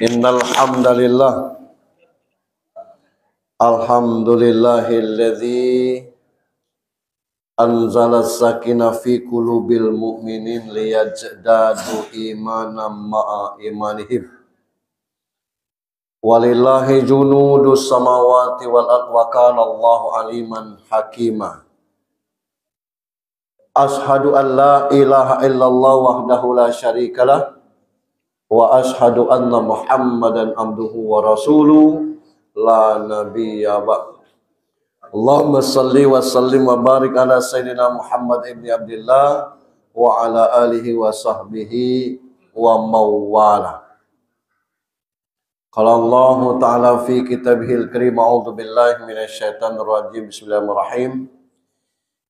Innal hamdalillah alhamdulillahilladzi anzala sakina fi qulubil mu'minin liyajdadu imanan ma'a imanihim walillahi junudus samawati wal ard wa kana Allahu aliman hakima. Ashhadu an la ilaha illallah wahdahu la syarikalah wa ashhadu anna Muhammadan abduhu wa rasuluh la nabiyya ba'd. Allahumma salli wa sallim wa barik ala sayyidina Muhammad ibn Abdullah wa ala alihi wa sahbihi wa mawwala. Qala Allah ta'ala fi kitabihil karim, a'udzu billahi minasy syaithanir rajim. Bismillahirrahmanirrahim.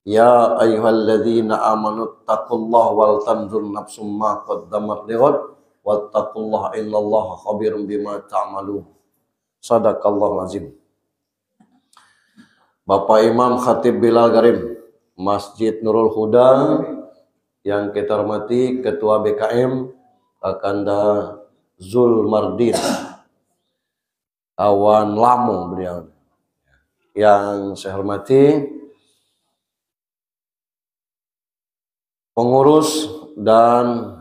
Ya ayyuhalladzina amanu taqullaha wal tanzur nafsum ma qaddamat lighad wattaqullaha innallaha khabirum bima ta'malun. Sadaqallahul azim. Bapak Imam Khatib Bilal Garim Masjid Nurul Huda yang kita hormati, Ketua BKM Kakanda Zulmardin Awan Lamo beliau, yang saya hormati pengurus dan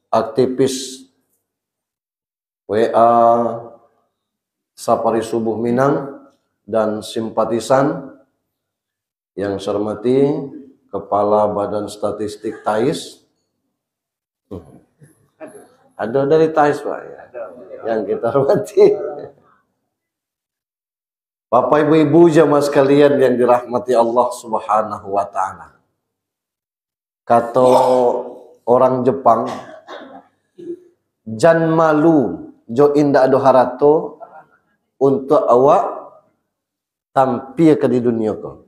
aktivis WA Sapari Subuh Minang dan simpatisan yang saya hormati Kepala Badan Statistik TAIS. Ada dari TAIS Pak ya, yang kita hormati. Bapak Ibu jamaah sekalian yang dirahmati Allah Subhanahu wa taala. Kata orang Jepang, jan malu jo indah ado harato untuk awak tampil ke di dunia ko.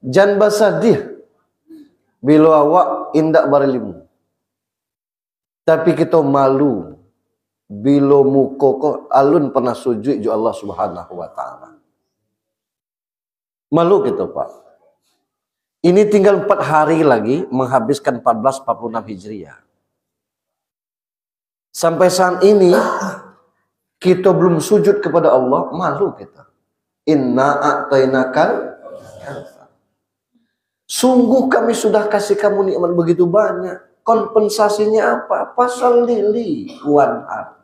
Jan basadih bila awak indak berilimu. Tapi kita malu bila muka ko alun pernah sujud jo Allah Subhanahu wa taala. Malu kita Pak. Ini tinggal 4 hari lagi menghabiskan 1446 Hijriah. Sampai saat ini kita belum sujud kepada Allah, malu kita. Inna a'tainakal. Sungguh kami sudah kasih kamu nikmat begitu banyak. Kompensasinya apa? Pasal lili wanhar.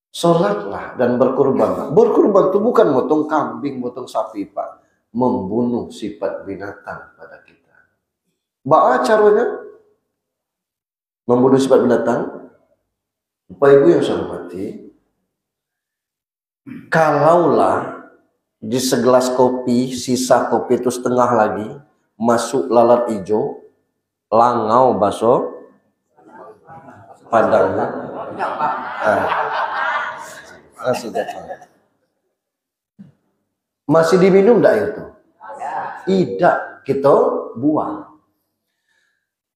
Sholatlah dan berkurban. Berkurban itu bukan motong kambing, motong sapi Pak. Membunuh sifat binatang pada kita. Ba'a caranya membunuh sifat binatang. Bapak Ibu yang saya hormati, kalaulah di segelas kopi, sisa kopi itu setengah lagi, masuk lalat hijau, langau baso, padangnya, masih diminum enggak itu? Tidak, kita buang.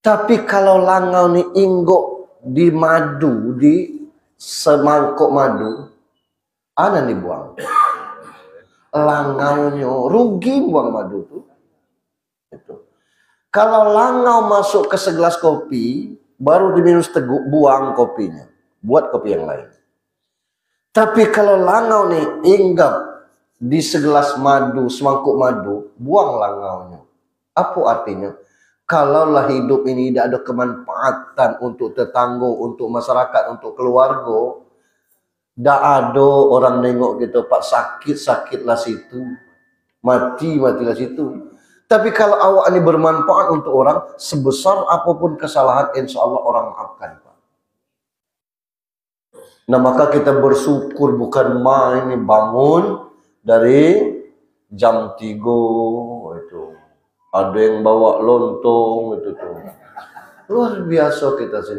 Tapi kalau langau ni inggok di madu, di semangkok madu, ada dibuang. Langaunya rugi buang madu tuh. Itu. Kalau langau masuk ke segelas kopi, baru diminum seteguk, buang kopinya. Buat kopi yang lain. Tapi kalau langau nih inggap di segelas madu, semangkuk madu, buang langaunya. Apa artinya? Kalaulah hidup ini tidak ada kemanfaatan untuk tetangga, untuk masyarakat, untuk keluarga, tidak ada orang nengok gitu, Pak sakit-sakitlah situ, mati-matilah situ. Tapi kalau awak ini bermanfaat untuk orang, sebesar apapun kesalahan, insya Allah orang maafkan Pak. Nah maka kita bersyukur, bukan main bangun dari jam 3 itu. Ada yang bawa lontong itu tuh. Luar biasa kita sih.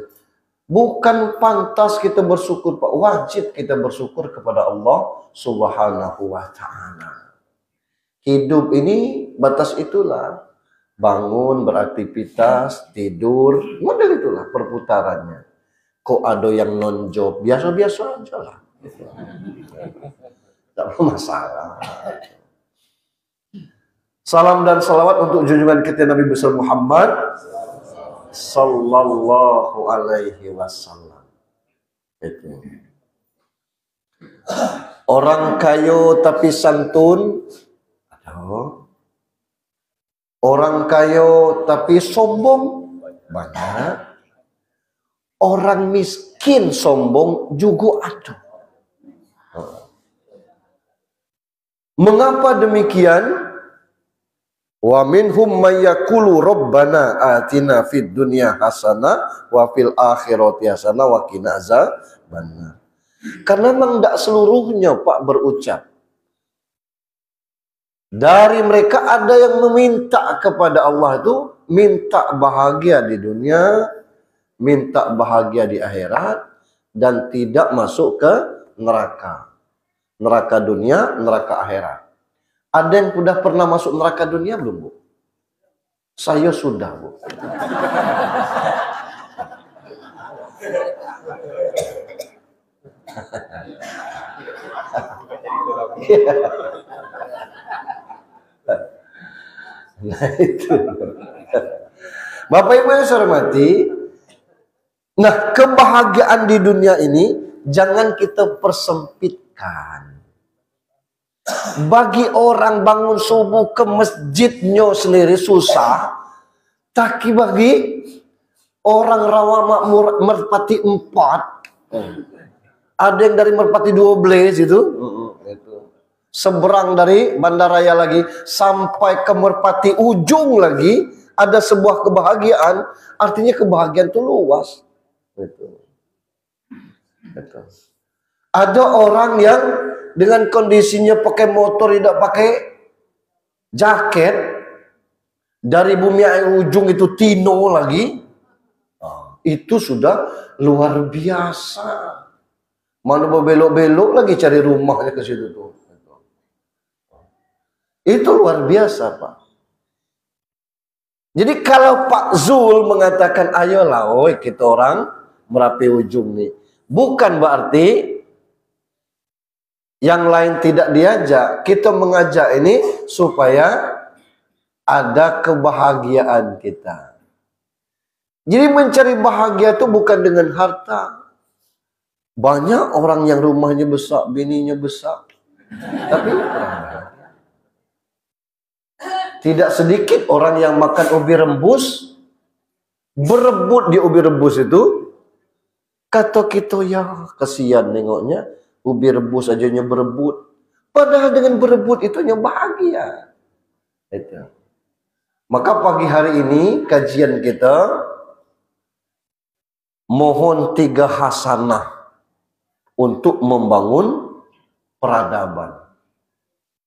Bukan pantas kita bersyukur Pak, wajib kita bersyukur kepada Allah Subhanahu wa taala. Hidup ini batas itulah. Bangun, beraktivitas, tidur, model itulah perputarannya. Kok ada yang non-job, biasa-biasa aja lah. Tidak masalah. Salam dan salawat untuk junjungan kita Nabi besar Muhammad sallallahu alaihi wasallam. Itu. Orang kayo tapi santun, ada. Orang kayo tapi sombong, banyak. Orang miskin sombong juga ada. Mengapa demikian? Wa minhum may yaqulu rabbana atina fid dunya hasanah wa fil akhirati hasanah wa qina azabannar. Karena memang tidak seluruhnya Pak berucap. Dari mereka ada yang meminta kepada Allah itu minta bahagia di dunia, minta bahagia di akhirat, dan tidak masuk ke neraka. Neraka dunia, neraka akhirat. Ada yang sudah pernah masuk neraka dunia belum, Bu? Saya sudah, Bu. Nah itu. Bapak Ibu yang saya hormati, nah kebahagiaan di dunia ini jangan kita persempitkan. Bagi orang bangun subuh ke masjidnya sendiri susah, tapi bagi orang Rawa Makmur Merpati 4, ada yang dari Merpati 12 itu, seberang dari bandaraya lagi sampai ke Merpati ujung lagi ada sebuah kebahagiaan. Artinya kebahagiaan itu luas. Ada orang yang dengan kondisinya pakai motor tidak pakai jaket, dari bumi ujung itu Tino lagi, itu sudah luar biasa. Mana belok-belok lagi cari rumahnya ke situ tuh. Itu luar biasa, Pak. Jadi kalau Pak Zul mengatakan ayolah oi kita orang Merapi ujung nih, bukan berarti yang lain tidak diajak. Kita mengajak ini supaya ada kebahagiaan kita. Jadi mencari bahagia itu bukan dengan harta. Banyak orang yang rumahnya besar, bininya besar, tapi tidak sedikit orang yang makan ubi rebus, berebut di ubi rebus itu. Kata kita, ya kasihan nengoknya, ubi rebus aja berebut. Padahal dengan berebut itu bahagia. Itu. Maka pagi hari ini kajian kita mohon 3 hasanah untuk membangun peradaban.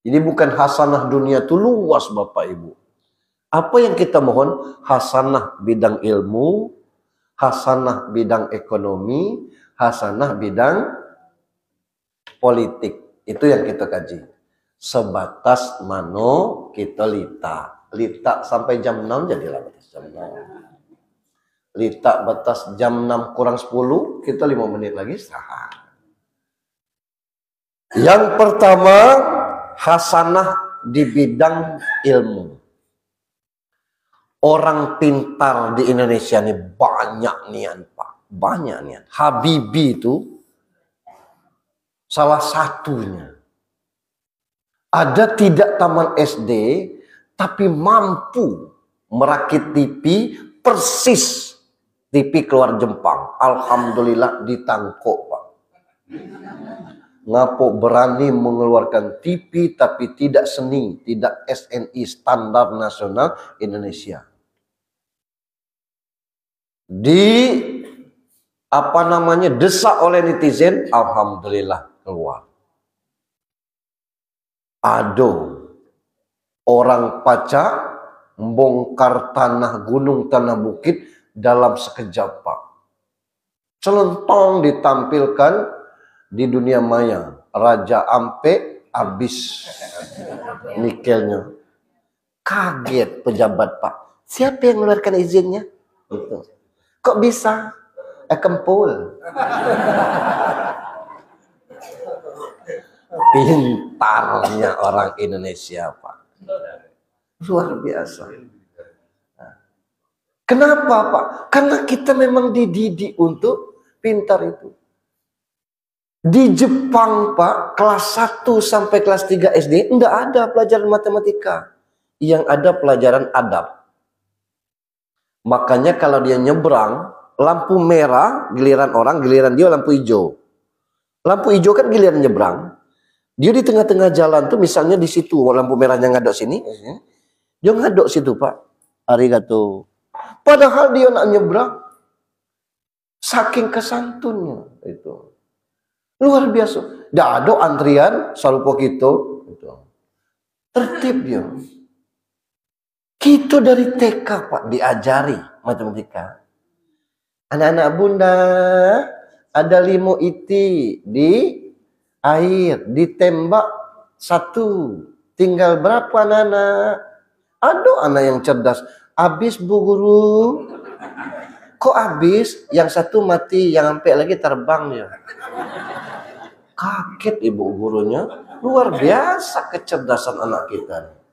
Ini bukan hasanah dunia itu luas Bapak Ibu. Apa yang kita mohon? Hasanah bidang ilmu, hasanah bidang ekonomi, hasanah bidang politik. Itu yang kita kaji. Sebatas mano kita lita. Lita sampai jam 6 jadilah batas jam 6. Lita batas jam 6 kurang 10, kita 5 menit lagi istirahat. Yang pertama, hasanah di bidang ilmu. Orang pintar di Indonesia ini banyak nian, Pak. Banyak nian. Habibie itu salah satunya. Ada tidak taman SD, tapi mampu merakit TV persis TV keluar Jepang. Alhamdulillah ditangkap, Pak. Ngapo berani mengeluarkan TV tapi tidak seni, tidak SNI standar nasional Indonesia. Desak oleh netizen, alhamdulillah keluar. Aduh, orang Pacak membongkar tanah gunung, tanah bukit dalam sekejap, Pak. Celentong ditampilkan di dunia maya. Raja Ampe habis nikelnya. Kaget pejabat, Pak. Siapa yang mengeluarkan izinnya? Gitu. Kok bisa? Kempul. Pintarnya orang Indonesia, Pak. Luar biasa. Kenapa, Pak? Karena kita memang dididik untuk pintar itu. Di Jepang, Pak, kelas 1 sampai kelas 3 SD enggak ada pelajaran matematika. Yang ada pelajaran adab. Makanya kalau dia nyebrang, lampu merah giliran orang, giliran dia lampu hijau. Lampu hijau kan giliran nyebrang. Dia di tengah-tengah jalan tuh, misalnya di situ lampu merahnya ngadok sini, dia ngadok situ, Pak. Arigato. Padahal dia nak nyebrang. Saking kesantunnya itu. Luar biasa. Dah ada antrian, sarupo gitu. Tertib dia. Kita dari TK, Pak, diajari matematika. Anak-anak bunda, ada 5 iti di air, ditembak 1. Tinggal berapa anak-anak? Ada anak yang cerdas. Habis, Bu Guru. Kok habis? Yang 1 mati, yang sampai lagi terbang ya. Kaget ibu gurunya. Luar biasa kecerdasan anak kita.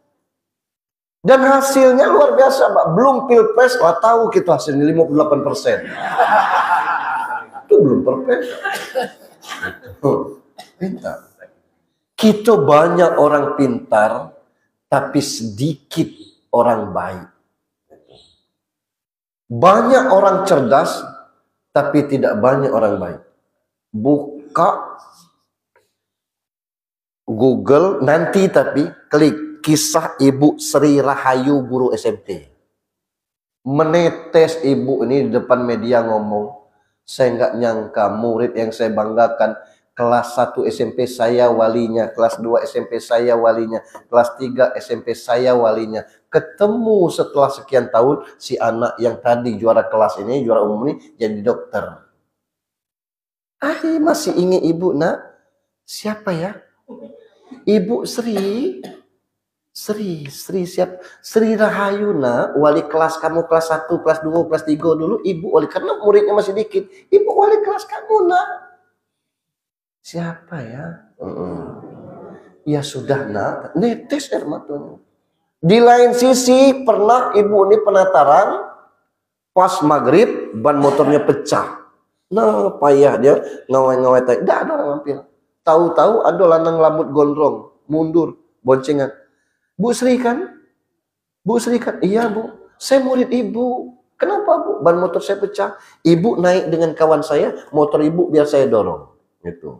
Dan hasilnya luar biasa, Pak. Belum pilpres, wah tahu kita hasilnya 58%. Itu belum pilpres. Pintar. Kita banyak orang pintar, tapi sedikit orang baik. Banyak orang cerdas, tapi tidak banyak orang baik. Buka Google nanti, tapi klik kisah Ibu Sri Rahayu guru SMP. Menetes ibu ini di depan media ngomong, saya nggak nyangka murid yang saya banggakan, kelas 1 SMP saya walinya, kelas 2 SMP saya walinya, kelas 3 SMP saya walinya. Ketemu setelah sekian tahun, si anak yang tadi juara kelas ini, juara umum ini, jadi dokter. Masih ingin ibu, nak? Siapa ya? Ibu Sri siap. Sri Rahayu, nak, wali kelas kamu kelas 1, kelas 2, kelas 3 dulu, ibu wali, karena muridnya masih dikit. Ibu wali kelas kamu, nak. Siapa ya? Ya sudah, nak. Netes air matanya. Di lain sisi, pernah ibu ini penataran, pas maghrib, ban motornya pecah. Nah, payah dia, ngawai-ngawai tadi. Tidak ada orang mampir. Tahu-tahu ada lanang rambut gondrong, mundur, boncengan. Bu Sri kan? Bu Sri kan? Iya, Bu. Saya murid ibu. Kenapa, Bu? Ban motor saya pecah. Ibu naik dengan kawan saya, motor ibu biar saya dorong. Gitu.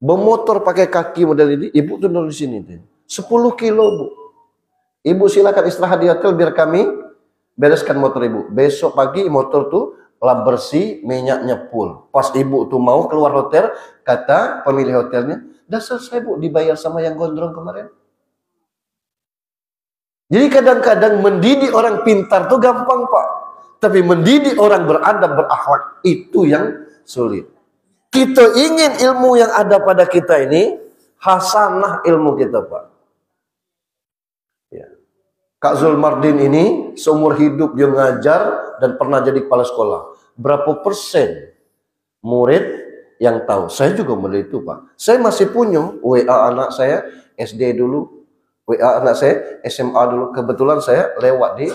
Bermotor pakai kaki model ini, ibu turun di sini. 10 kilo, Bu. Ibu silakan istirahat di hotel biar kami bereskan motor ibu. Besok pagi motor tuh lap bersih, minyaknya full. Pas ibu tuh mau keluar hotel, kata pemilik hotelnya, dah selesai, Bu, dibayar sama yang gondrong kemarin. Jadi kadang-kadang mendidik orang pintar tuh gampang, Pak. Tapi mendidik orang beradab, berakhlak, itu yang sulit. Kita ingin ilmu yang ada pada kita ini, hasanah ilmu kita, Pak. Ya. Kak Zulmardin ini, seumur hidup dia ngajar dan pernah jadi kepala sekolah. Berapa persen murid yang tahu? Saya juga model itu, Pak. Saya masih punya WA anak saya, SD dulu. WA anak saya SMA dulu, kebetulan saya lewat di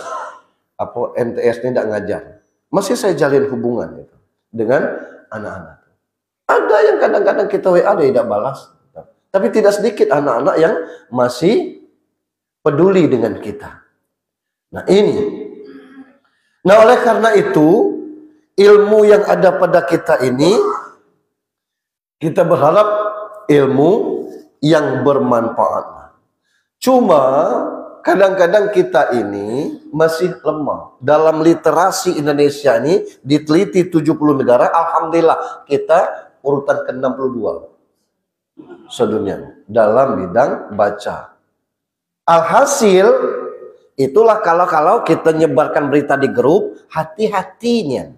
MTS ini tidak ngajar, masih saya jalin hubungan itu dengan anak-anak. Ada yang kadang-kadang kita WA dia tidak balas, tapi tidak sedikit anak-anak yang masih peduli dengan kita. Nah ini, nah oleh karena itu ilmu yang ada pada kita ini, kita berharap ilmu yang bermanfaat. Cuma kadang-kadang kita ini masih lemah. Dalam literasi Indonesia ini diteliti 70 negara, alhamdulillah kita urutan ke-62 sedunia dalam bidang baca. Alhasil itulah kalau kita nyebarkan berita di grup, hati-hatinya.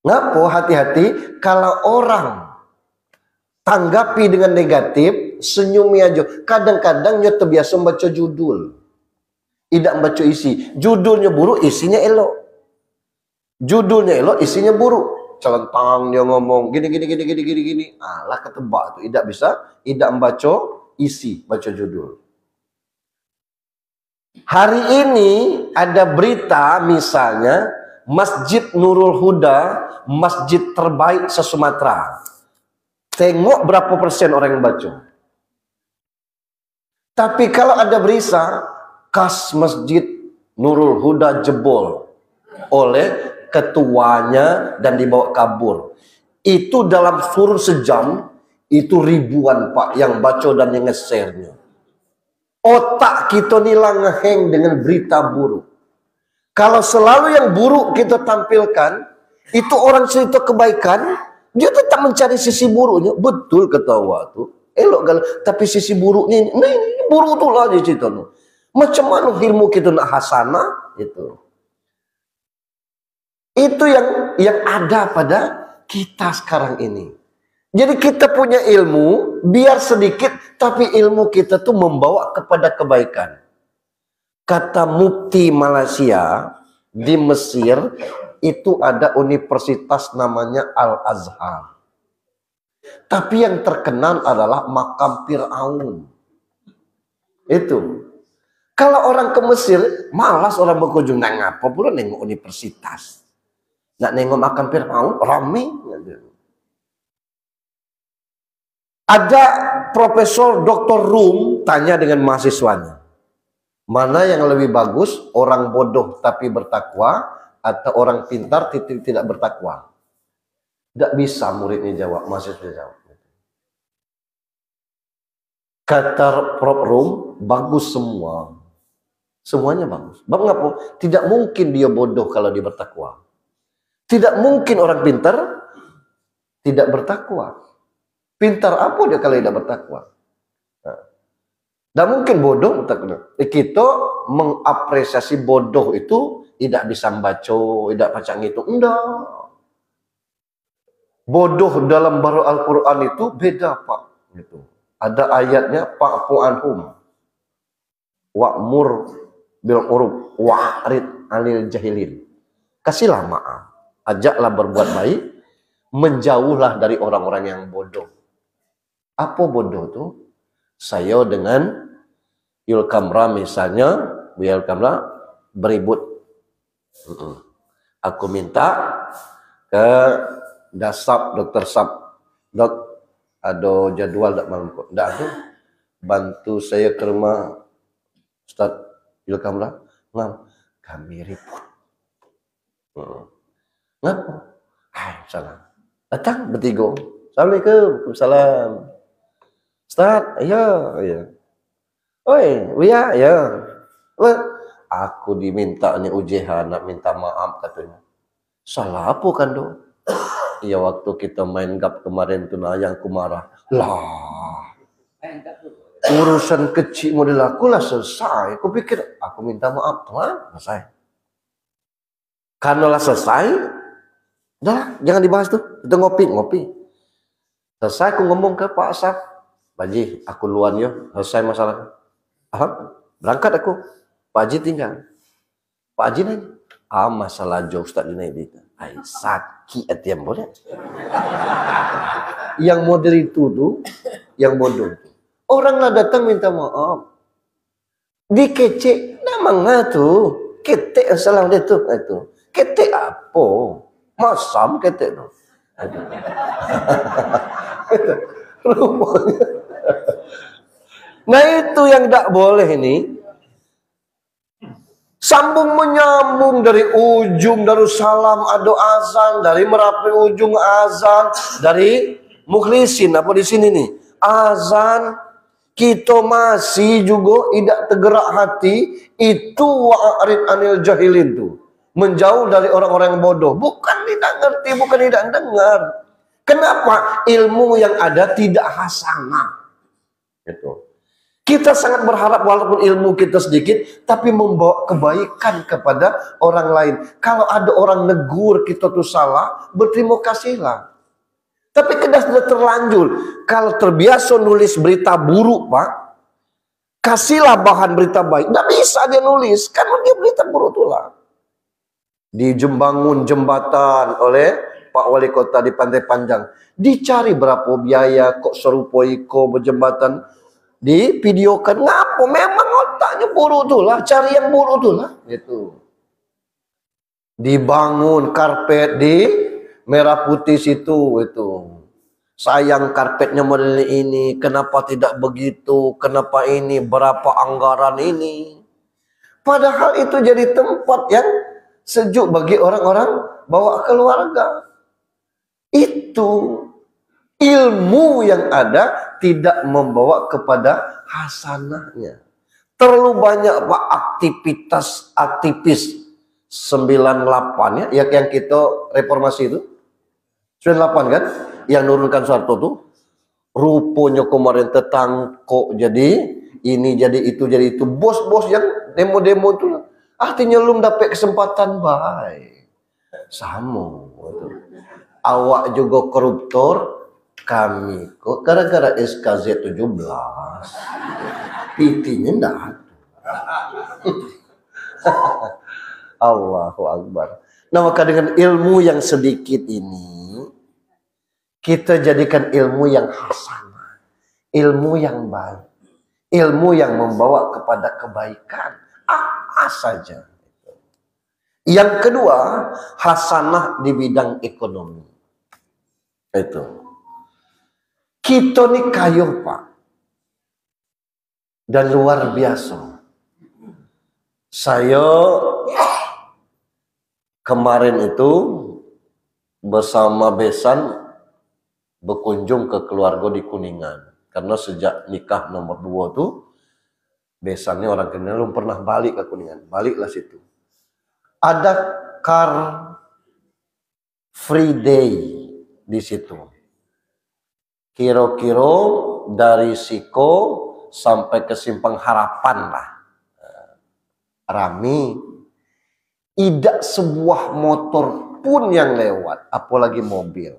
Ngapa hati-hati? Kalau orang tanggapi dengan negatif, senyumi aja. Kadang-kadang nyo terbiasa baca judul, tidak baca isi. Judulnya buruk, isinya elok. Judulnya elok, isinya buruk. Celentang dia ngomong gini. Alah ketebak tuh, tidak bisa, tidak membaca isi, baca judul. Hari ini ada berita misalnya Masjid Nurul Huda, masjid terbaik se-Sumatera. Tengok berapa persen orang yang baca. Tapi kalau ada berita kas Masjid Nurul Huda jebol oleh ketuanya dan dibawa kabur, itu dalam kurun sejam itu ribuan Pak yang baca dan yang nge-share-nya. Otak kita nilah ngeheng dengan berita buruk. Kalau selalu yang buruk kita tampilkan, itu orang cerita kebaikan, dia tetap mencari sisi buruknya. Betul ketawa tuh. Elok kalau tapi sisi buruknya ini buruk tuh lah dia cerita. Macam mana ilmu kita nak hasanah itu. Itu yang ada pada kita sekarang ini. Jadi kita punya ilmu, biar sedikit, tapi ilmu kita tuh membawa kepada kebaikan. Kata Mufti Malaysia di Mesir, itu ada universitas namanya Al-Azhar. Tapi yang terkenal adalah makam Fir'aun. Itu. Kalau orang ke Mesir, malas orang berkunjung. Nah, ngapa pula nengok universitas? Nak nengok makam Fir'aun, ramai. Ada Profesor Dr. Rum tanya dengan mahasiswanya, mana yang lebih bagus, orang bodoh tapi bertakwa atau orang pintar tidak bertakwa? Tidak bisa muridnya jawab, mahasiswa jawab. Kata Prof. Rum, bagus semua. Semuanya bagus. Bab ngapa? Tidak mungkin dia bodoh kalau dia bertakwa. Tidak mungkin orang pintar tidak bertakwa. Pintar apa dia kalau tidak bertakwa? Dan mungkin bodoh bertakwa. Kita mengapresiasi bodoh itu tidak bisa membaca, tidak baca ngitung. Enggak. Bodoh dalam baru Al-Quran itu beda Pak. Gitu. Ada ayatnya fa'fu anhum wa'mur bil uruf wa'rid 'anil jahilin. Kasihlah maaf, ajaklah berbuat baik, menjauhlah dari orang-orang yang bodoh. Apa bodoh tuh? Saya dengan Yul Kamra misalnya, Yul Kamra beribut. Aku minta ke Dasab, Dokter Sab, Dok, ada jadwal tak malam kok? Tak ada. Bantu saya ke rumah Ustaz Yul Kamra. Ngam, kami ribut. Ngapa? Salah. Datang bertiga. Assalamualaikum. Waalaikumsalam. Ustaz, ya. Oi, Wia, ya. Aku diminta nih ujian, nak minta maaf katanya. Salah apa kan do? Ya waktu kita main gap kemarin tuh nah yang aku marah. Lah. Urusan kecil model aku lah selesai. Aku pikir aku minta maaf, teman, selesai. Karena lah selesai, udah jangan dibahas tuh. Kita ngopi. Selesai aku ngomong ke Pak Asaf. Pak aku luan ya, selesai masalah. Berangkat aku. Pak Haji tinggal. Pak Haji nanya, masalah jauh Ustaz Junaidi. Sakit hati yang boleh. Yang model itu tuh, yang bodoh. Orang lah datang minta maaf. Dikecek, namanya tuh. Ketek salah dia tuh. Ketek apa? Masam ketek tuh. Nah itu yang tidak boleh ini. Sambung menyambung dari ujung Darussalam ada azan, dari Merapi ujung azan, dari Mukhlisin apa di sini nih azan. Kita masih juga tidak tergerak hati. Itu wa'arid anil jahilin tuh, menjauh dari orang-orang yang bodoh. Bukan tidak ngerti, bukan tidak dengar. Kenapa? Ilmu yang ada tidak hasanah. Gitu. Kita sangat berharap walaupun ilmu kita sedikit, tapi membawa kebaikan kepada orang lain. Kalau ada orang negur kita tuh salah, berterima kasihlah. Tapi kita sudah terlanjur. Kalau terbiasa nulis berita buruk, Pak, kasihlah bahan berita baik. Nggak bisa dia nulis, karena dia berita buruk itulah. Dibangun jembatan oleh Pak Wali Kota di Pantai Panjang. Dicari berapa biaya, kok serupoi ko berjembatan. Divideokan, ngapa? Memang wataknya buruk tuh lah, cari yang buruk tuh lah. Gitu. Dibangun karpet di Merah Putih situ itu. Sayang karpetnya model ini, kenapa tidak begitu, kenapa ini, berapa anggaran ini. Padahal itu jadi tempat yang sejuk bagi orang-orang bawa keluarga. Itu ilmu yang ada tidak membawa kepada hasanahnya. Terlalu banyak Pak aktivis 98 ya, yang kita reformasi itu 98 kan, yang nurunkan Soeharto tuh, rupanya kemarin tetangkok jadi ini jadi itu, bos-bos yang demo-demo itu artinya belum dapat kesempatan baik. Sama awak juga koruptor, kami kok gara-gara SKZ 17 PT-nya enggak ada. Allahu Akbar. Nah, maka dengan ilmu yang sedikit ini kita jadikan ilmu yang hasanah, ilmu yang baik, ilmu yang membawa kepada kebaikan apa saja. Yang kedua, hasanah di bidang ekonomi. Itu. Kita nih kayu Pak. Dan luar biasa. Saya kemarin itu bersama besan berkunjung ke keluarga di Kuningan. Karena sejak nikah nomor 2 tuh, besannya orang Kuningan belum pernah balik ke Kuningan. Baliklah situ. Ada car free day di situ. Kira-kira dari Siko sampai ke Simpang Harapan lah. Rame. Tidak sebuah motor pun yang lewat, apalagi mobil.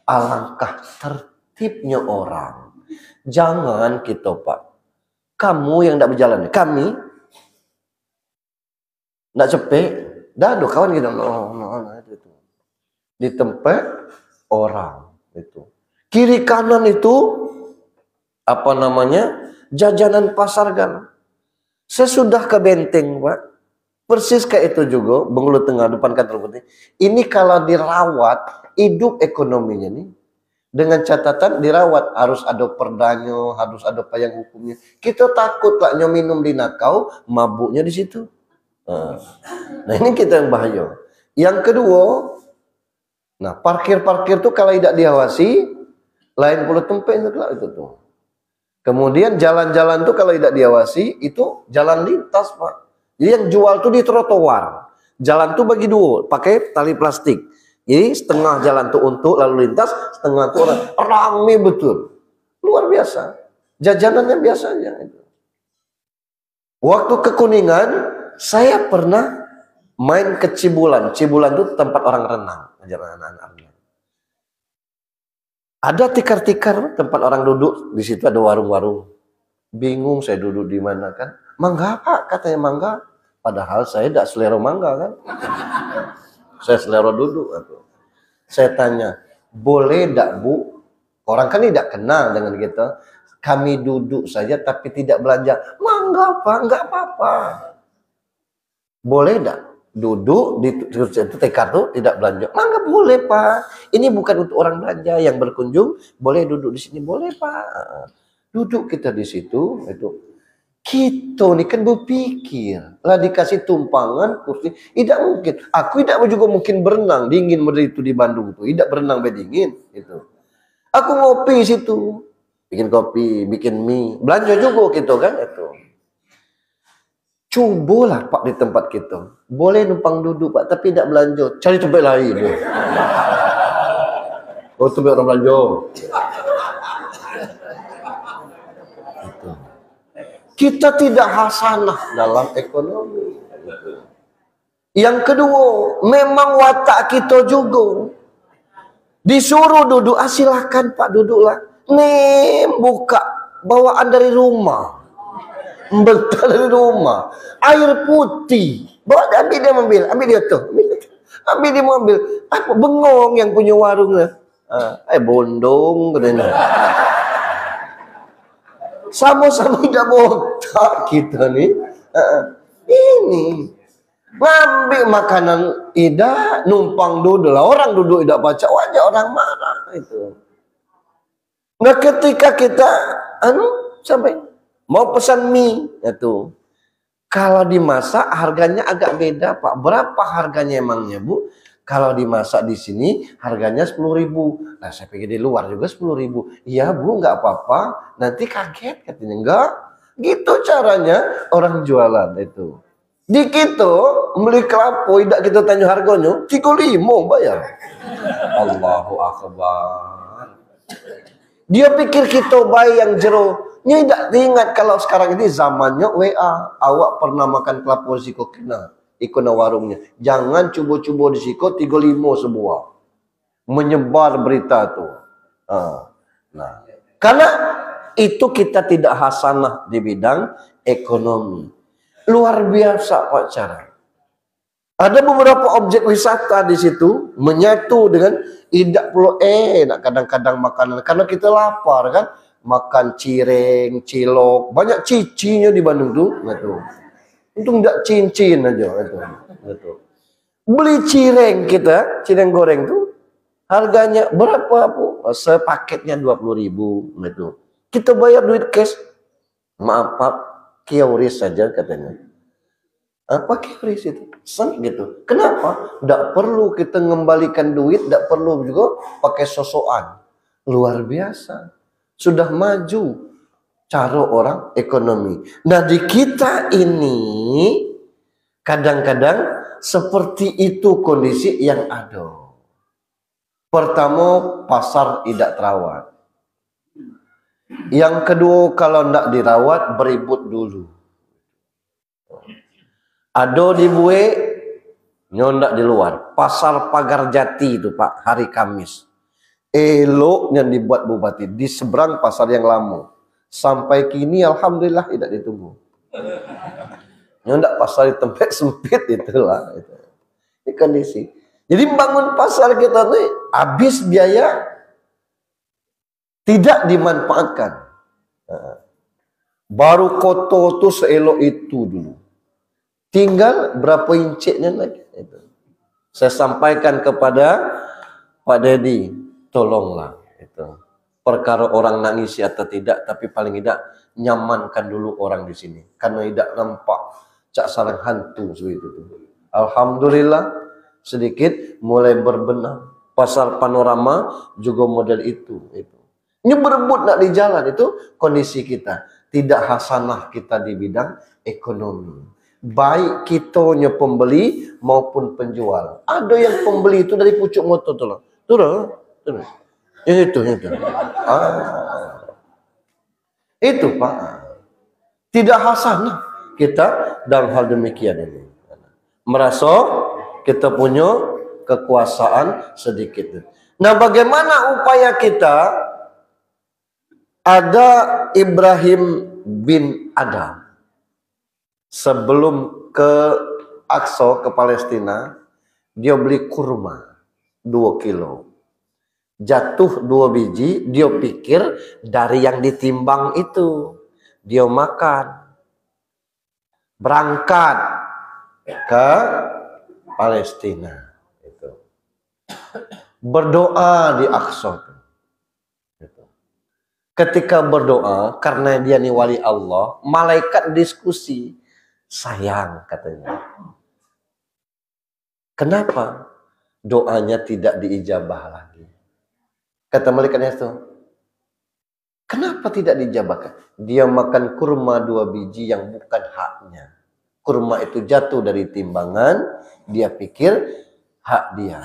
Alangkah tertibnya orang. Jangan kita Pak, kamu yang tidak berjalan, kami tidak cepet, dah ada kawan kita itu di tempat orang itu. Kiri kanan itu apa namanya, jajanan pasar kan. Sesudah ke Benteng Pak, persis kayak itu juga, Bengkulu Tengah depan kantor putih. Ini kalau dirawat, hidup ekonominya nih, dengan catatan dirawat, harus ada perdanya, harus ada payung hukumnya. Kita takut lah minum di nakau, mabuknya di situ. Nah ini kita yang bahaya. Yang kedua, nah parkir-parkir tuh kalau tidak diawasi, lain pula tempat itu tuh. Kemudian jalan-jalan tuh kalau tidak diawasi, itu jalan lintas Pak. Jadi yang jual tuh di trotoar. Jalan tuh bagi dua, pakai tali plastik. Jadi setengah jalan tuh untuk lalu lintas, setengah tuh orang. Rame betul. Luar biasa. Jajanannya biasa aja. Waktu ke Kuningan, saya pernah main ke Cibulan. Cibulan tuh tempat orang renang. Anak-anak. Ada tikar-tikar tempat orang duduk. Di situ ada warung-warung. Bingung saya duduk di mana kan. Mangga Pak, katanya mangga. Padahal saya tidak selera mangga kan. Saya selera duduk. Saya tanya, boleh tidak Bu? Orang kan tidak kenal dengan kita. Kami duduk saja tapi tidak belanja. Mangga Pak, enggak apa-apa. Boleh tidak? Duduk di tikar tuh tidak belanja. Mangga boleh Pak. Ini bukan untuk orang belanja, yang berkunjung boleh duduk di sini, boleh Pak. Duduk kita di situ itu. Kita ini kan berpikir lah, dikasih tumpangan kursi, tidak mungkin. Aku tidak juga mungkin berenang dingin itu di Bandung tuh, tidak berenang bedingin itu. Aku ngopi situ, bikin kopi, bikin mie, belanja juga gitu kan itu. Cobalah Pak di tempat kita, boleh numpang duduk Pak, tapi tidak belanja, cari tempat lain. Oh tempat orang belanja. Kita tidak hasanah dalam ekonomi. Yang kedua, memang watak kita juga. Disuruh duduk, silakan Pak duduklah. Nih, buka bawaan dari rumah. Bentar dari rumah. Air putih. Bawa, ambil dia mobil, ambil dia tuh. Ambil dia mobil. Apa bengong yang punya warung lah. Bondong katanya. Sama-sama tidak botak kita nih. Ini ngambil makanan tidak numpang duduk lah, orang duduk tidak baca wajah orang marah itu. Nah ketika kita sampai mau pesan mie itu, kalau dimasak harganya agak beda Pak. Berapa harganya emangnya Bu? Kalau dimasak di sini harganya 10.000. Nah saya pikir di luar juga 10.000. Iya Bu, nggak apa-apa. Nanti kaget katanya. Enggak. Gitu caranya orang jualan itu. Di kita beli kelapa, tidak kita tanya harganya, 35 bayar. Allahu Akbar. Dia pikir kita bayar yang jero. Dia tidak ingat kalau sekarang ini zamannya WA. Awak pernah makan kelapa siko kena? Ikut warungnya. Jangan coba-coba di siko 35 sebuah. Menyebar berita tuh. Nah, karena itu kita tidak hasanah di bidang ekonomi. Luar biasa Pak cara. Ada beberapa objek wisata di situ menyatu dengan tidak perlu nak kadang-kadang makanan karena kita lapar kan, makan cireng, cilok, banyak cicinya di Bandung tuh, gitu. Untung tidak cincin aja gitu. Beli cireng kita, cireng goreng tuh harganya berapa Bu? Sepaketnya 20.000 gitu. Kita bayar duit cash. Maaf Pak, QRIS saja katanya. Apa QRIS itu? Sen gitu. Kenapa? Tidak perlu kita mengembalikan duit, tidak perlu juga pakai sosokan. Luar biasa. Sudah maju cara orang ekonomi. Nah di kita ini kadang-kadang seperti itu kondisi yang ada. Pertama, pasar tidak terawat. Yang kedua, kalau tidak dirawat, beribut dulu. Ada di Bue, nyondak di luar. Pasar Pagar Jati itu Pak, hari Kamis. Eloknya dibuat bupati di seberang pasar yang lama. Sampai kini alhamdulillah tidak ditunggu. Nyondak pasar di tempat sempit itulah. Ini kondisi. Jadi bangun pasar kita tuh habis biaya, tidak dimanfaatkan. Baru koto tuh seelok itu dulu. Tinggal berapa inciknya lagi. Saya sampaikan kepada Pak Dedi, tolonglah itu. Perkara orang nangisi atau tidak, tapi paling tidak nyamankan dulu orang di sini. Karena tidak nampak cak sarang hantu seperti itu. Alhamdulillah sedikit mulai berbenah. Pasar Panorama juga model itu. Ini berebut nak di jalan itu kondisi kita. Tidak hasanah kita di bidang ekonomi. Baik kitanya pembeli maupun penjual. Ada yang pembeli itu dari pucuk motor tuh. Tuh. Itu. Itu Pak. Tidak hasanah kita dalam hal demikian ini. Merasa kita punya kekuasaan sedikit. Nah, bagaimana upaya kita? Ada Ibrahim bin Adam. Sebelum ke Aqsa, ke Palestina, dia beli kurma 2 kilo. Jatuh 2 biji, dia pikir dari yang ditimbang itu. Dia makan. Berangkat ke Palestina. Berdoa di Aqsa. Ketika berdoa, karena dia nih wali Allah, malaikat diskusi. Sayang katanya. Kenapa doanya tidak diijabah lagi? Kata malaikatnya itu, kenapa tidak diijabahkan? Dia makan kurma 2 biji yang bukan haknya. Kurma itu jatuh dari timbangan, dia pikir hak dia.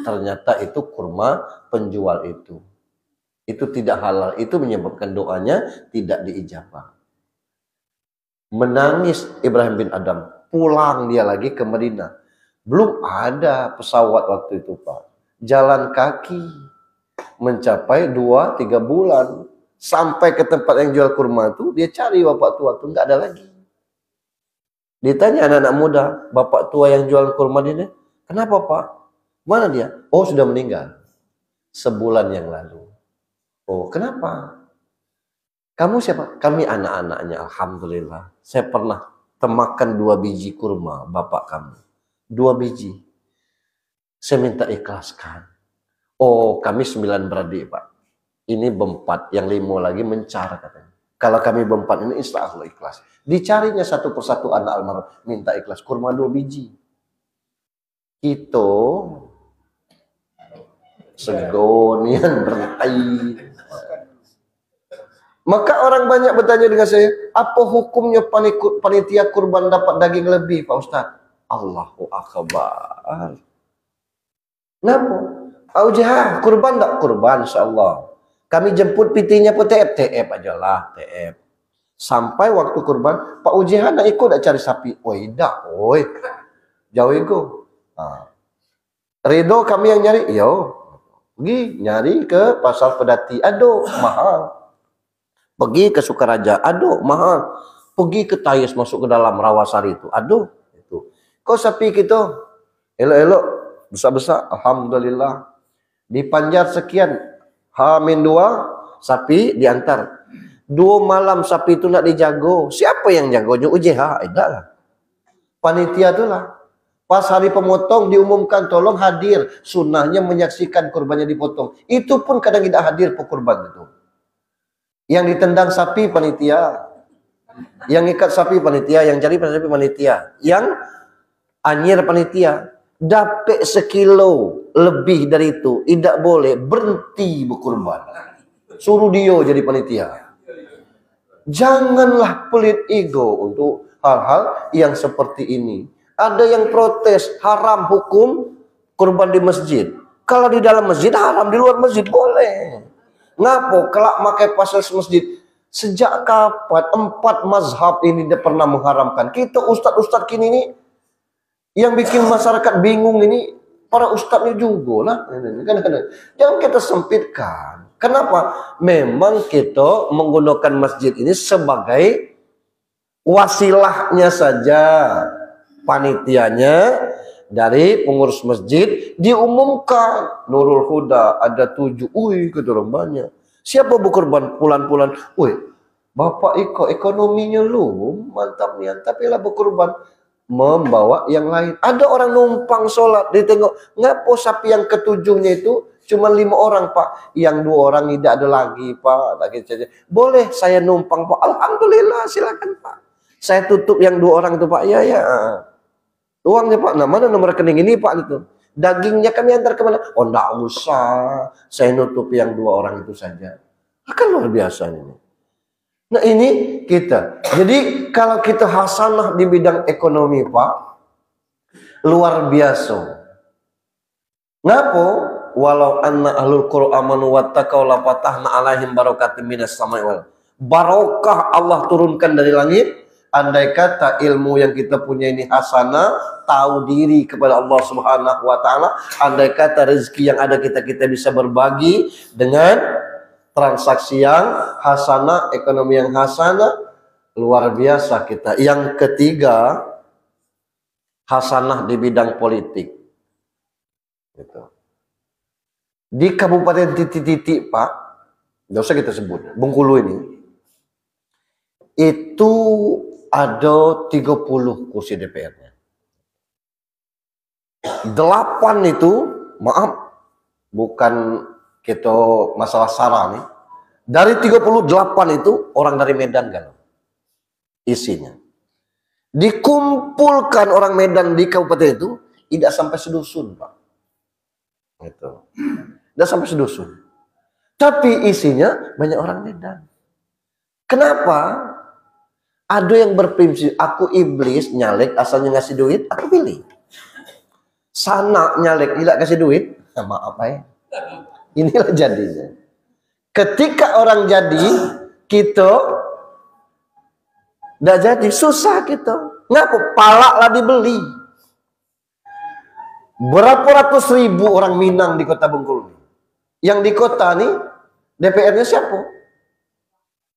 Ternyata itu kurma penjual itu. Itu tidak halal, itu menyebabkan doanya tidak diijabah. Menangis Ibrahim bin Adam, pulang dia lagi ke Madinah. Belum ada pesawat waktu itu Pak. Jalan kaki mencapai 2-3 bulan. Sampai ke tempat yang jual kurma itu, dia cari bapak tua itu, nggak ada lagi. Ditanya anak-anak muda, bapak tua yang jual kurma ini, kenapa Pak? Mana dia? Oh, sudah meninggal. Sebulan yang lalu. Oh, kenapa? Kamu siapa? Kami anak-anaknya, alhamdulillah. Saya pernah temakan 2 biji kurma bapak kamu. 2 biji. Saya minta ikhlaskan. Oh, kami 9 beradik, Pak. Ini berempat, yang 5 lagi mencar katanya. Kalau kami berempat ini insya Allah ikhlas. Dicarinya satu persatu anak almarhum minta ikhlas. Kurma 2 biji. Itu segonian bertai. Maka orang banyak bertanya dengan saya, apa hukumnya panitia kurban dapat daging lebih, Pak Ustadz? Allahu Akbar. Kenapa? Pak Ujah, kurban tak? Kurban, insyaAllah. Kami jemput pitinya pun TF aja lah, TF. Sampai waktu kurban, Pak Ujah nak ikut tak cari sapi? Woi, dah, woi. Jauh itu. Ridho kami yang nyari, yo. Pergi nyari ke pasar Pedati, aduh, mahal. Pergi ke Sukaraja, aduh mahal. Pergi ke Tayes masuk ke dalam Rawasari itu, aduh itu. Kok sapi gitu? Elok-elok, besar-besar, alhamdulillah. Dipanjar sekian, H-2 sapi diantar. 2 malam sapi itu nak dijago. Siapa yang jagonya? UJH, tidak lah. Panitia itulah. Pas hari pemotong diumumkan tolong hadir. Sunnahnya menyaksikan kurbannya dipotong. Itu pun kadang tidak hadir pekurban itu. Yang ditendang sapi panitia, yang ikat sapi panitia, yang cari sapi panitia, yang anyir panitia. Dapat 1 kilo lebih dari itu, tidak boleh berhenti berkurban. Suruh dia jadi panitia. Janganlah pelit ego untuk hal-hal yang seperti ini. Ada yang protes haram hukum kurban di masjid. Kalau di dalam masjid haram, di luar masjid boleh. Ngapo kelak makai pasal masjid? Sejak kapan 4 mazhab ini dia pernah mengharamkan? Kita ustadz-ustadz kini ini yang bikin masyarakat bingung ini para ustadznya juga lah. Jangan kita sempitkan. Kenapa? Memang kita menggunakan masjid ini sebagai wasilahnya saja. Panitianya dari pengurus masjid diumumkan Nurul Huda ada 7. Kata orang banyak. Siapa berkorban pulan-pulan? Bapak ekonominya lu mantap nih, tapi lah berkorban membawa yang lain. Ada orang numpang sholat, ditengok ngapo sapi yang ke-7-nya itu cuma 5 orang, Pak. Yang 2 orang tidak ada lagi, Pak. Boleh saya numpang, Pak? Alhamdulillah, silakan, Pak. Saya tutup yang 2 orang itu, Pak. Ya. Uangnya, Pak, nah mana nomor rekening ini, Pak, itu. Dagingnya kami antar kemana? Oh, enggak usah. Saya nutup yang 2 orang itu saja. Kan luar biasa ini. Nah, ini kita. Jadi, kalau kita hasanah di bidang ekonomi, Pak, luar biasa. Ngapo? Walau anna ahlul qura amanu wattaqau la fatahna alaihim barakatim minas samai wal. Barokah Allah turunkan dari langit. Andai kata ilmu yang kita punya ini hasanah, tahu diri kepada Allah Subhanahu wa taala, andai kata rezeki yang ada kita bisa berbagi dengan transaksi yang hasanah, ekonomi yang hasanah, luar biasa kita. Yang ketiga, hasanah di bidang politik. Gitu. Di Kabupaten titik-titik, Pak, nggak usah kita sebut, Bengkulu ini, itu ada 30 kursi DPR-nya. 8 itu, maaf, bukan kita masalah sara nih. Dari 38 itu orang dari Medan kan isinya. Dikumpulkan orang Medan di kabupaten itu tidak sampai sedusun, Pak. Itu. Tidak sampai sedusun. Tapi isinya banyak orang Medan. Kenapa? Ada yang berprinsip, aku iblis nyalek asalnya ngasih duit, aku pilih. Sana nyalek tidak kasih duit, maaf ya. Inilah jadinya. Ketika orang jadi, kita tidak jadi, susah kita. Ngaku palak lah dibeli. Berapa ratus ribu orang Minang di kota Bengkulu. Yang di kota nih, DPR-nya siapa?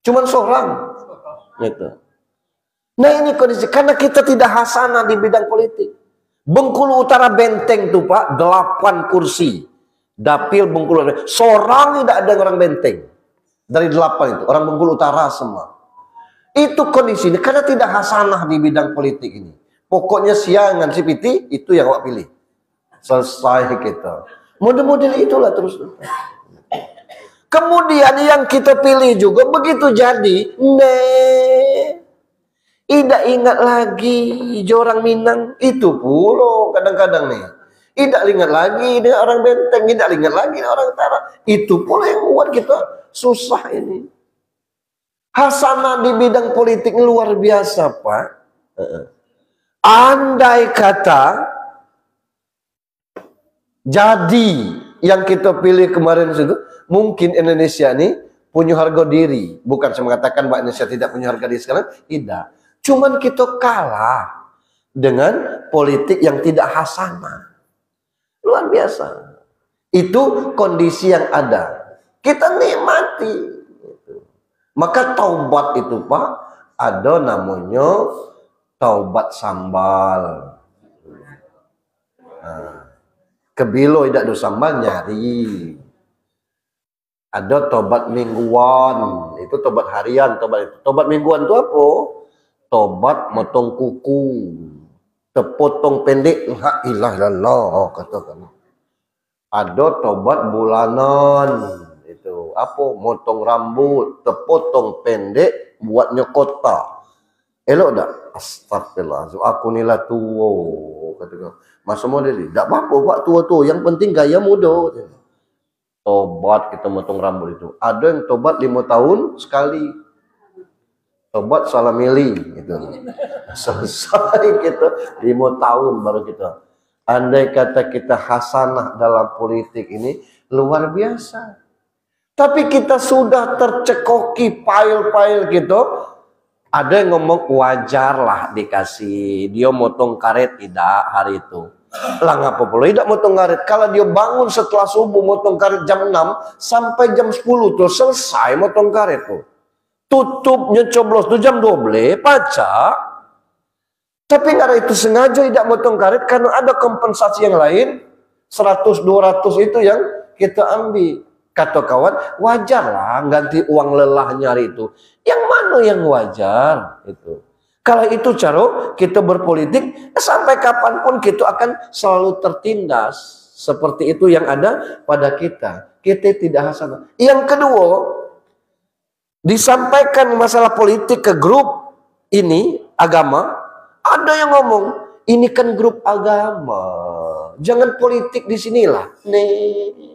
Cuman seorang. Gitu. Nah ini kondisi, karena kita tidak hasanah di bidang politik. Bengkulu Utara Benteng tuh, Pak, 8 kursi. Dapil Bengkulu. Seorang tidak ada orang Benteng. Dari 8 itu, orang Bengkulu Utara semua. Itu kondisi ini, karena tidak hasanah di bidang politik ini. Pokoknya siangan si piti, itu yang awak pilih. Selesai kita. Model-model itulah terus. Kemudian yang kita pilih juga, begitu jadi, tidak ingat lagi orang Minang. Itu pula kadang-kadang nih. Tidak ingat lagi dia orang Benteng, tidak ingat lagi orang Utara. Itu pula yang membuat kita susah ini. Hasanah di bidang politik luar biasa, Pak. Andai kata jadi yang kita pilih kemarin itu, mungkin Indonesia ini punya harga diri. Bukan saya mengatakan bahwa Indonesia tidak punya harga diri sekarang, tidak. Cuman kita kalah dengan politik yang tidak hasanah. Luar biasa. Itu kondisi yang ada. Kita nikmati. Maka taubat itu, Pak, ada namanya taubat sambal. Nah, kebilo tidak ada sambal nyari. Ada tobat mingguan, itu tobat harian, tobat mingguan itu apa? Tobat motong kuku, tepotong pendek, la ilaha illallah katakan. Ada tobat bulanan, itu apa? Motong rambut, tepotong pendek, buatnya kota. Elok tak? Astagfirullah, aku nilai tua, katakan. Masa model, tak apa-apa Pak tua-tua, yang penting gaya muda. Tobat kita motong rambut itu. Ada yang tobat 5 tahun sekali. Tobat salah milih gitu. Selesai kita 5 tahun baru kita. Andai kata kita hasanah dalam politik ini luar biasa. Tapi kita sudah tercekoki pile-pile gitu. Ada yang ngomong wajar lah dikasih. Dia motong karet tidak hari itu. Lah ngapa pula tidak motong karet? Kalau dia bangun setelah subuh motong karet jam 6 sampai jam 10 tuh selesai motong karet tuh. Tutupnya coblos tuh jam 12 pacak. Tapi karena itu sengaja tidak motong karet karena ada kompensasi yang lain 100-200 itu yang kita ambil. Kata kawan, wajar lah ganti uang lelah nyari itu. Yang mana yang wajar itu? Kalau itu cara kita berpolitik, sampai kapanpun kita akan selalu tertindas. Seperti itu yang ada pada kita. Kita tidak hasanah. Yang kedua, disampaikan masalah politik ke grup ini, agama, ada yang ngomong, ini kan grup agama. Jangan politik di sinilah. Nih.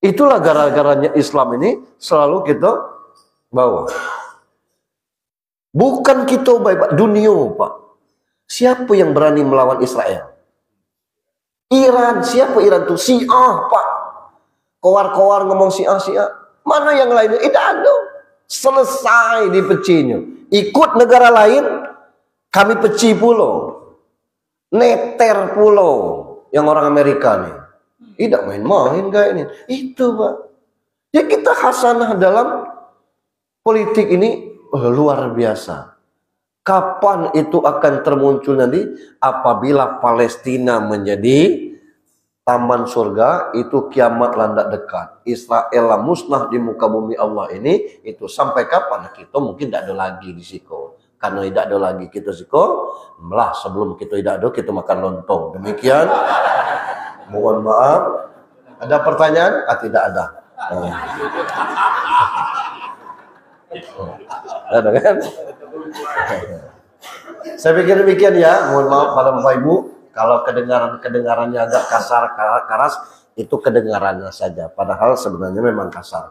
Itulah gara-garanya Islam ini selalu kita bawa. Bukan kita baik dunia, Pak. Siapa yang berani melawan Israel? Iran. Siapa Iran itu? Syiah, Pak. Kowar-kowar ngomong Syiah. Mana yang lainnya? Tidak ada. Selesai dipecinya. Ikut negara lain, kami peci pulau. Neter pulau. Yang orang Amerika nih. Tidak main-main kayak ini. Itu, Pak. Ya kita hasanah dalam politik ini luar biasa. Kapan itu akan termuncul nanti? Apabila Palestina menjadi taman surga, itu kiamat landak dekat. Israel musnah di muka bumi Allah ini, itu sampai kapan? Kita mungkin tidak ada lagi di situ. Karena tidak ada lagi kita situ, malah sebelum kita tidak ada, kita makan lontong. Demikian. Mohon maaf. Ada pertanyaan? Tidak ada. Ada kan? Saya pikir demikian ya. Mohon maaf pada Bapak Ibu. Kalau kedengarannya agak kasar, keras, itu kedengarannya saja. Padahal sebenarnya memang kasar.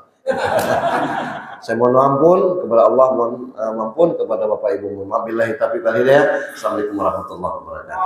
Saya mohon ampun kepada Allah, mohon ampun kepada Bapak Ibu. Wabillahi taufiq wal hidayah. Assalamualaikum warahmatullahi wabarakatuh.